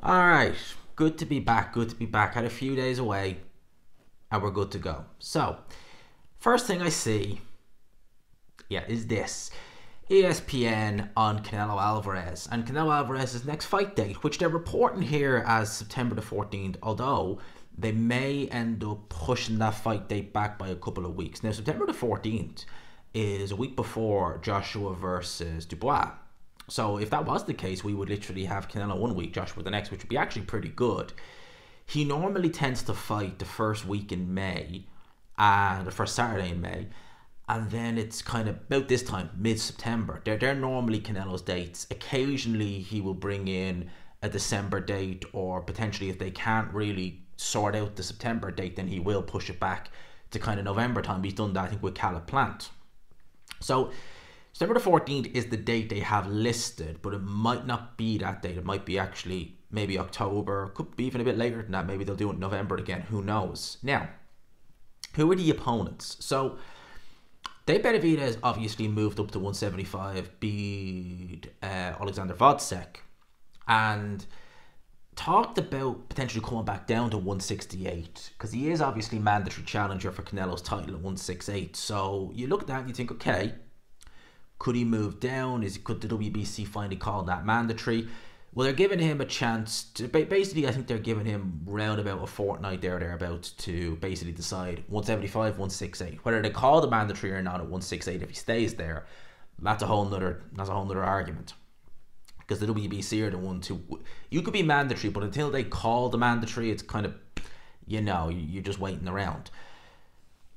Alright, good to be back, good to be back. Had a few days away and we're good to go. So, first thing I see, is this. ESPN on Canelo Alvarez and Canelo Alvarez's next fight date, which they're reporting here as September the 14th, although they may end up pushing that fight date back by a couple of weeks. Now, September the 14th is a week before Joshua versus Dubois. So if that was the case, we would literally have Canelo one week, Joshua the next, which would be actually pretty good. He normally tends to fight the first week in May, and the first Saturday in May, and then it's kind of about this time, mid-September. They're normally Canelo's dates. Occasionally he will bring in a December date, or potentially if they can't really sort out the September date, then he will push it back to kind of November time. He's done that, I think, with Caleb Plant. So September the 14th is the date they have listed, but it might not be that date. It might be actually maybe October, could be even a bit later than that. Maybe they'll do it in November again, who knows. Now, who are the opponents? So Benavidez obviously moved up to 175, beat Alexander Vodcek, and talked about potentially coming back down to 168, because he is obviously mandatory challenger for Canelo's title at 168. So you look at that and you think, okay, could he move down? Could the WBC finally call that mandatory? Well, they're giving him a chance to basically. I think they're giving him round about a fortnight thereabouts to basically decide 175, 168. Whether they call the mandatory or not at 168, if he stays there, that's a whole nother argument. Because the WBC are the one to, you could be mandatory, but until they call the mandatory, it's kind of, you're just waiting around.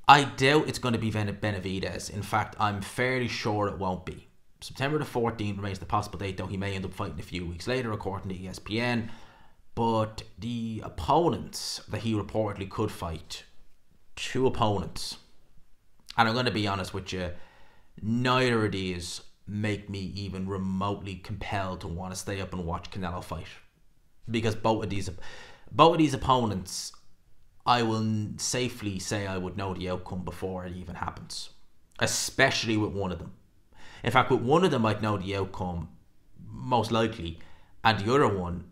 I doubt it's going to be Benavidez. In fact, I'm fairly sure it won't be. September the 14th remains the possible date, though he may end up fighting a few weeks later, according to ESPN. But the opponents that he reportedly could fight, two opponents, and I'm going to be honest with you, neither of these make me even remotely compelled to want to stay up and watch Canelo fight. Because both of these opponents, I will safely say I would know the outcome before it even happens. Especially with one of them. In fact, with one of them, I'd know the outcome, most likely. And the other one,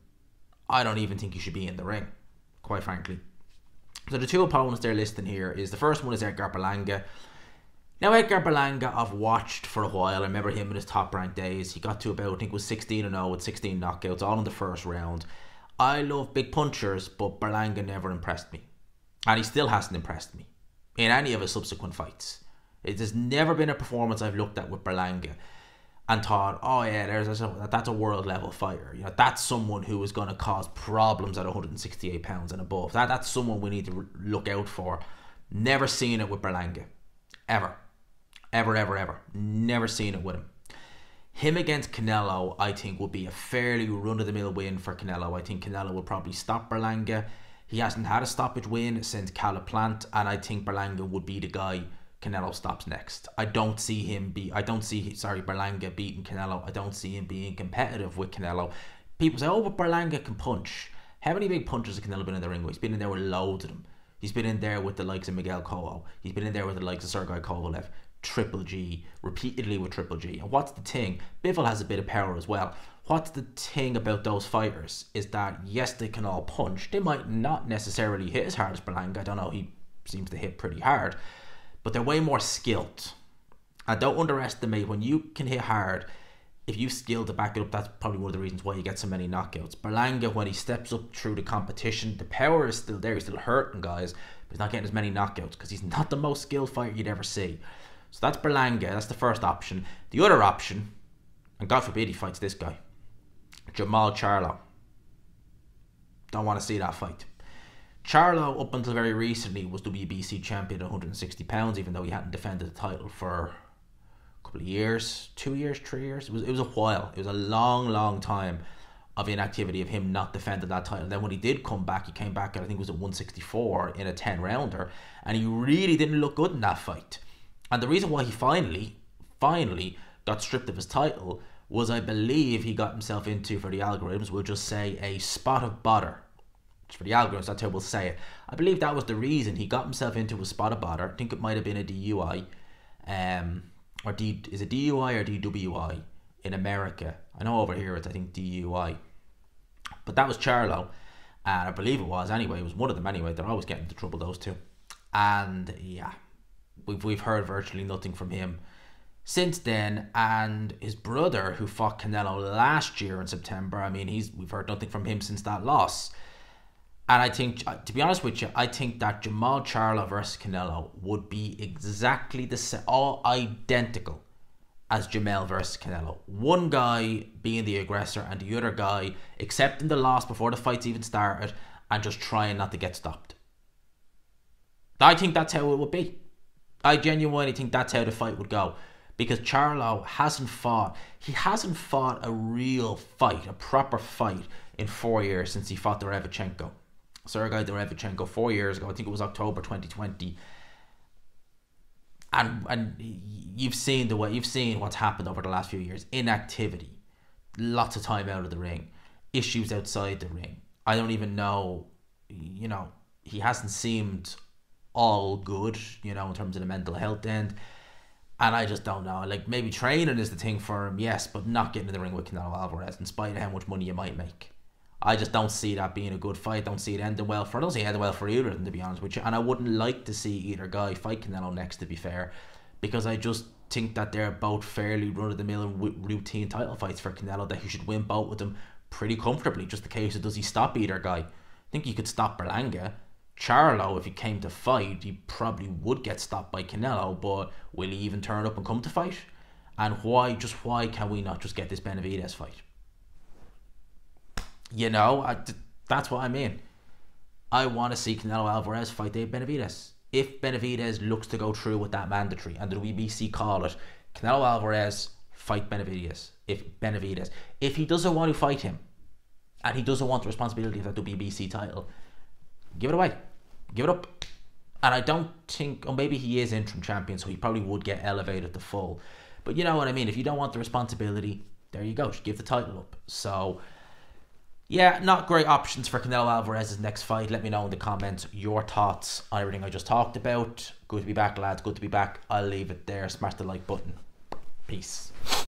I don't even think he should be in the ring, quite frankly. So the two opponents they're listing here is, the first one is Edgar Berlanga. Now, Edgar Berlanga, I've watched for a while. I remember him in his top-ranked days. He got to about, I think it was 16-0 with 16 knockouts, all in the first round. I love big punchers, but Berlanga never impressed me. And he still hasn't impressed me in any of his subsequent fights. It has never been a performance I've looked at with Berlanga and thought, oh yeah, that's a world level fighter. That's someone who is going to cause problems at 168 pounds and above. That's someone we need to look out for. Never seen it with Berlanga, ever. Never seen it with him. Him against Canelo, I think, would be a fairly run-of-the-mill win for Canelo. I think Canelo will probably stop Berlanga. He hasn't had a stoppage win since Caleb Plant, and I think Berlanga would be the guy Canelo stops next. I don't see Berlanga beating Canelo. I don't see him being competitive with Canelo. People say, oh, but Berlanga can punch. How many big punches has Canelo been in the ring with? He's been in there with loads of them. He's been in there with the likes of Miguel Cotto. He's been in there with the likes of Sergei Kovalev. Triple G, repeatedly with Triple G. And what's the thing? Bivol has a bit of power as well. What's the thing about those fighters is that, yes, they can all punch. They might not necessarily hit as hard as Berlanga. I don't know, he seems to hit pretty hard. But they're way more skilled. And don't underestimate, when you can hit hard, if you've skill to back it up, that's probably one of the reasons why you get so many knockouts. Berlanga, when he steps up through the competition, the power is still there. He's still hurting guys, but he's not getting as many knockouts because he's not the most skilled fighter you'd ever see. So that's Berlanga. That's the first option. The other option, and God forbid he fights this guy, Jermall Charlo. Don't want to see that fight. Charlo, up until very recently, was WBC champion at 160 pounds, even though he hadn't defended the title for a couple of years, 2 years, 3 years. It was a while. It was a long time of inactivity of him not defending that title. Then when he did come back, he came back, I think it was at 164 in a 10-rounder, and he really didn't look good in that fight. And the reason why he finally got stripped of his title was, I believe, he got himself into, for the algorithms, we'll just say, a spot of bother. For the algorithms, that's how we'll say it. I believe that was the reason he got himself into a spot of bother. I think it might have been a DUI. Is it DUI or DWI in America? I know over here it's, I think, DUI. But that was Charlo, and I believe it was anyway. It was one of them anyway. They're always getting into trouble, those two. And yeah, we've heard virtually nothing from him since then. And his brother, who fought Canelo last year in September, I mean, we've heard nothing from him since that loss. And I think, to be honest with you, I think that Jermall Charlo versus Canelo would be exactly the same, all identical as Jermall versus Canelo. One guy being the aggressor and the other guy accepting the loss before the fights even started and just trying not to get stopped. I think that's how it would be. I genuinely think that's how the fight would go. Because Charlo hasn't fought a real fight, a proper fight, in 4 years since he fought Derevchenko. Sergei Derevchenko 4 years ago. I think it was October 2020. And you've seen what's happened over the last few years. Inactivity, lots of time out of the ring, issues outside the ring. I don't even know, he hasn't seemed all good, in terms of the mental health end. And I just don't know. Like, maybe training is the thing for him, yes, but not getting in the ring with Canelo Alvarez, in spite of how much money you might make. I just don't see that being a good fight. Don't see it ending well for. I don't see it ending well for either of them, to be honest with you. And I wouldn't like to see either guy fight Canelo next, to be fair, because I just think that they're both fairly run-of-the-mill routine title fights for Canelo, that he should win both of them pretty comfortably. Just the case of, does he stop either guy? I think he could stop Berlanga. Charlo, if he came to fight, he probably would get stopped by Canelo, but will he even turn up and come to fight? And why can we not just get this Benavidez fight? That's what I mean. I want to see Canelo Alvarez fight Dave Benavidez. If Benavidez looks to go through with that mandatory, and the WBC call it, Canelo Alvarez fight Benavidez. If he doesn't want to fight him, and he doesn't want the responsibility of that WBC title, give it away. Give it up. And I don't think, or maybe he is interim champion, so he probably would get elevated to full. But you know what I mean? If you don't want the responsibility, there you go. Just give the title up. So, yeah, not great options for Canelo Alvarez's next fight. Let me know in the comments your thoughts on everything I just talked about. Good to be back, lads. Good to be back. I'll leave it there. Smash the like button. Peace.